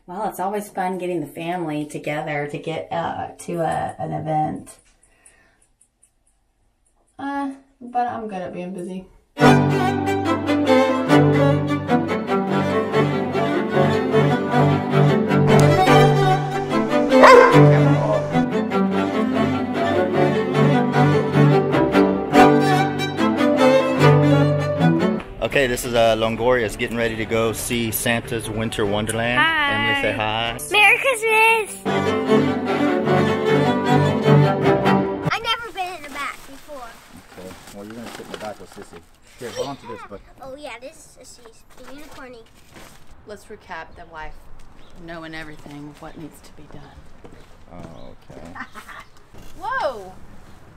Well, it's always fun getting the family together to get to an event. But I'm good at being busy. Okay, this is Longoria. Is getting ready to go see Santa's Winter Wonderland. Hi. Emily, say hi. Merry Christmas! I've never been in the back before. Okay, well you're going to sit in the back with Sissy. Here, hold on to this, bud. Oh yeah, this is Sissy's, the unicorny. Let's recap the wife knowing everything of what needs to be done. Oh, okay. Whoa!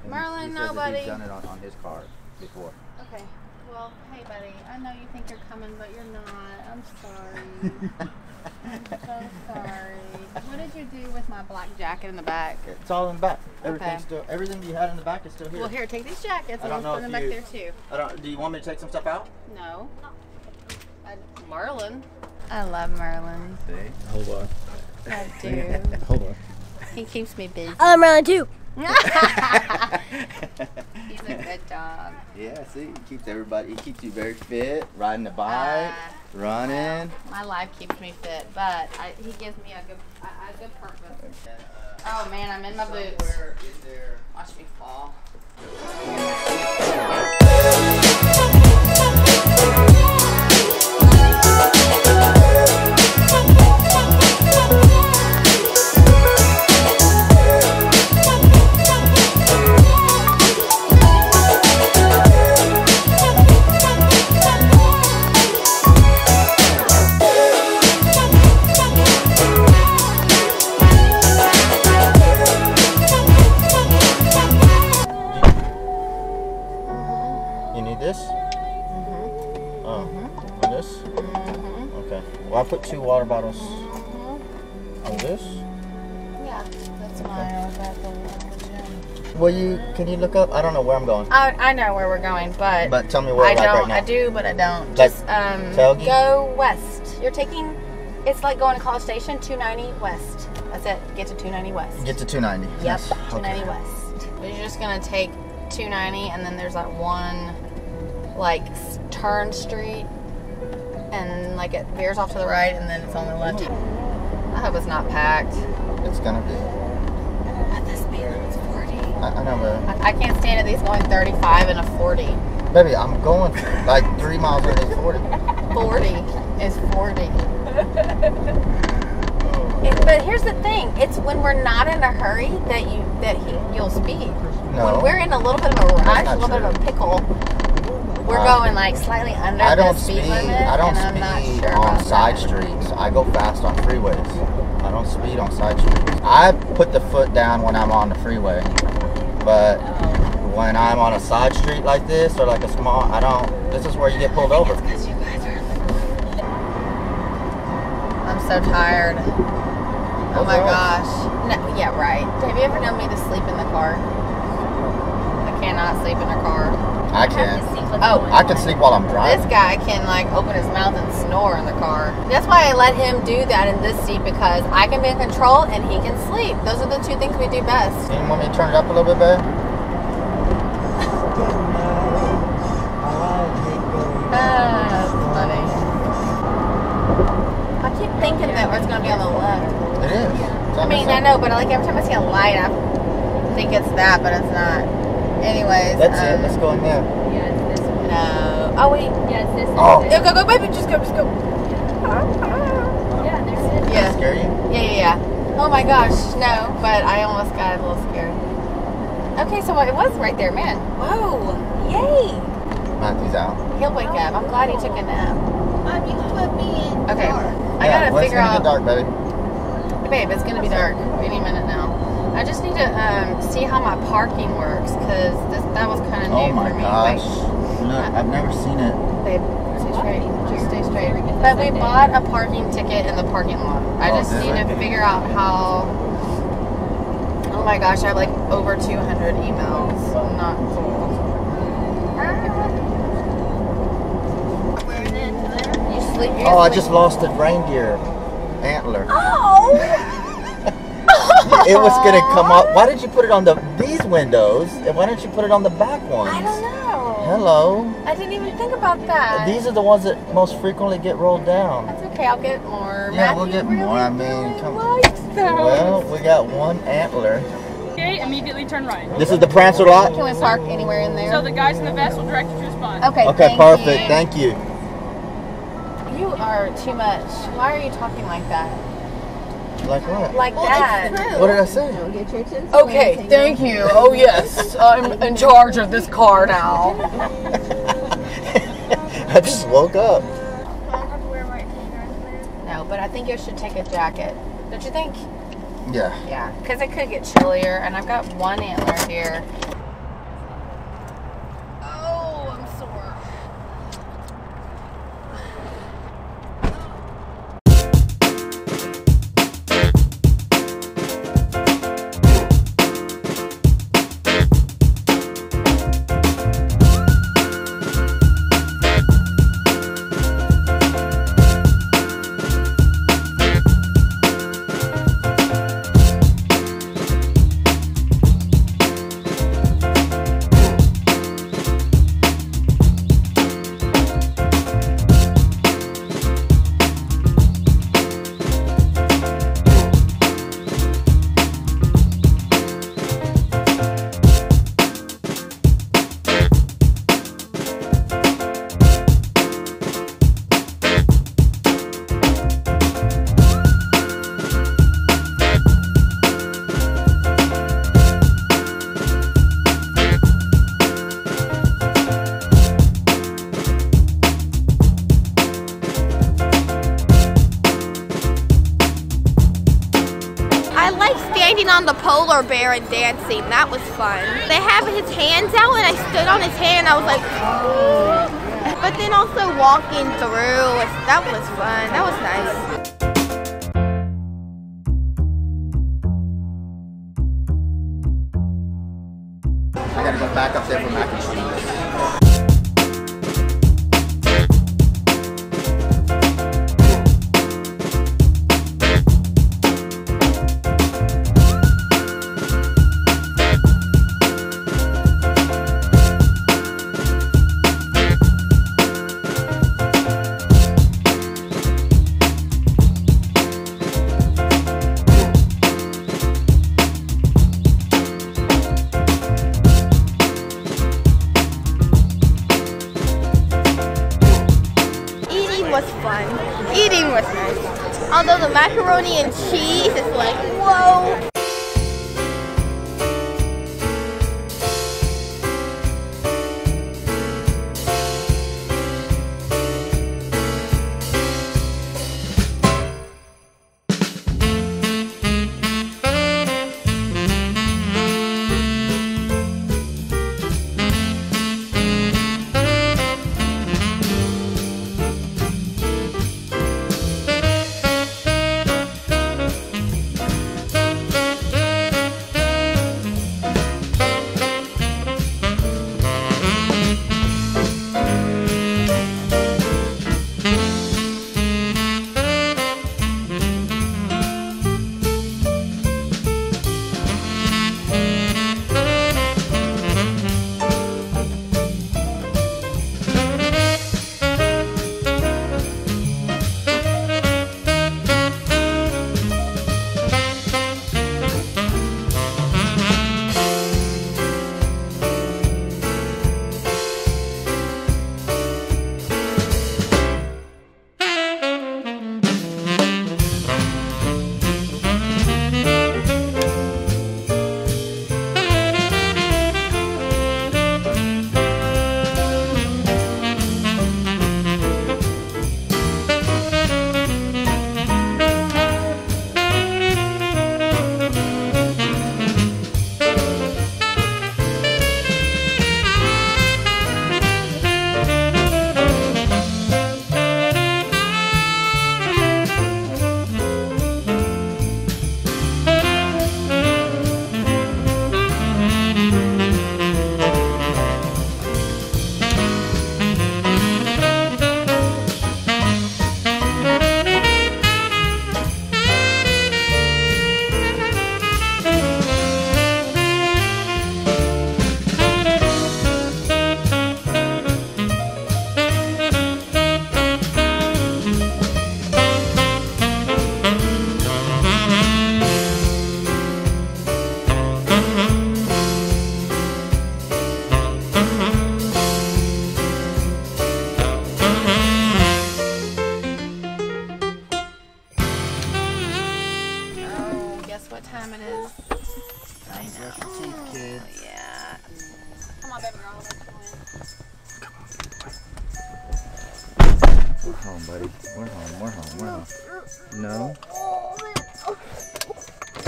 And Merlin, he says that nobody. he's done it on his car before. Okay. Well, hey, buddy. I know you think you're coming, but you're not. I'm sorry. I'm so sorry. What did you do with my black jacket in the back? It's all in the back. Okay. Everything you had in the back is still here. Well, here, take these jackets I and don't know put them if back you- there too. Do you want me to take some stuff out? No. Merlin. I love Merlin. See? Hold on. I do. Hold on. He keeps me busy. I love Merlin too. He's a good dog. Yeah, see, he keeps you very fit, riding the bike, running. My life keeps me fit, but he gives me a good purpose. Oh man, I'm in my boots. Watch me fall. You need this? Mm-hmm. Oh, and this? Mm-hmm. Okay. Well, I put 2 water bottles Mm-hmm. on this. Yeah, that's my at the gym. Well, can you look up? I don't know where I'm going. I know where we're going, but But tell me where I I'm like don't. right now. I do, but I don't. Like Just Telge? go west. You're taking. It's like going to College Station, 290 west. That's it. Get to 290 west. Get to 290. Yep, Yes. 290 Okay. west. But you're just gonna take 290, and then there's that one, like, turn street, and like it veers off to the right, and then it's on the left. I hope it's not packed. It's gonna be. At the speed limit's 40. I know, but I can't stand at these going 35 and a 40. baby, I'm going like 3 miles a day, 40. 40 is 40. But here's the thing: it's when we're not in a hurry that you'll speed. No. When we're in a little bit of a rush, That's a not little bit of a pickle, we're Uh, going like slightly under I the don't speed speed. limit. I don't and I'm not speed sure on about side that. streets. I go fast on freeways. I don't speed on side streets. I put the foot down when I'm on the freeway, but when I'm on a side street like this or like a small, I don't. This is where you get pulled over. Because you guys are. I'm so tired. Oh my gosh. No, yeah, right. Have you ever known me to sleep in the car? I cannot sleep in a car. I can. Oh, I can sleep while I'm driving. this guy can like open his mouth and snore in the car. That's why I let him do that in this seat, because I can be in control and he can sleep. Those are the 2 things we do best. You want me to turn it up a little bit, babe? That's funny. I keep thinking that it's going to be on the left. It is. I mean, I know, but like every time I see a light, I think it's that, but it's not. Anyways. That's it. Let's go in there. Yeah, it's this one. No. Oh, wait. Yeah, it's this Oh. one. Go, baby. Just go. Yeah, there's it. Yeah. Scare you? Yeah. Oh my gosh, no, but I almost got a little scared. Okay, so it was right there, man. Whoa, yay. Matthew's out. He'll wake up. I'm glad he took a nap. Mom, you put me in. Okay, dark. I gotta well, figure it's gonna out. get dark, baby. Babe, it's gonna be dark any minute now. I just need to see how my parking works, because that was kind of new Oh my for me. gosh. Wait, Look, I've never seen it. babe, stay straight. Just stay straight. But we bought a parking ticket in the parking lot. I Oh, just did need we? to figure out how. Oh my gosh, I have like over 200 emails. I'm not. You sleep. Oh, I just lost the reindeer antler. Oh! It was gonna come up. Why did you put it on these windows? And why didn't you put it on the back ones? I don't know. Hello. I didn't even think about that. These are the ones that most frequently get rolled down. That's okay, I'll get more. Yeah, Matthew we'll get really more. I mean, come on. likes those. Well, we got one antler. Okay, immediately turn right. This is the Prancer lot? Can we park anywhere in there? So the guys in the vest will direct you to a spot. Okay, Okay, perfect. Thank you. You are too much. Why are you talking like that? Like what? Like that. What did I say? Okay, thank you. Oh yes, I'm in charge of this car now. I just woke up. No, but I think you should take a jacket. Don't you think? Yeah. Yeah, because it could get chillier, and I've got one antler here. Oh, I'm sore. On the polar bear and dancing. That was fun. They have his hands out and I stood on his hand and I was like, but then also walking through, that was fun. That was nice. I gotta go back up there for mac and cheese. Eating was nice. Although the macaroni and cheese is like, whoa. what time it is. I know. Brush your teeth, kid. Yeah. Come on, baby girl. Let's go in. We're home, buddy. We're home. We're home. We're home. No?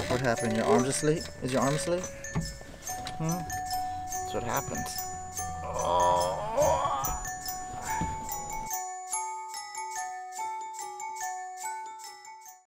What happened? Your arm's asleep? Is your arm asleep? That's what happens.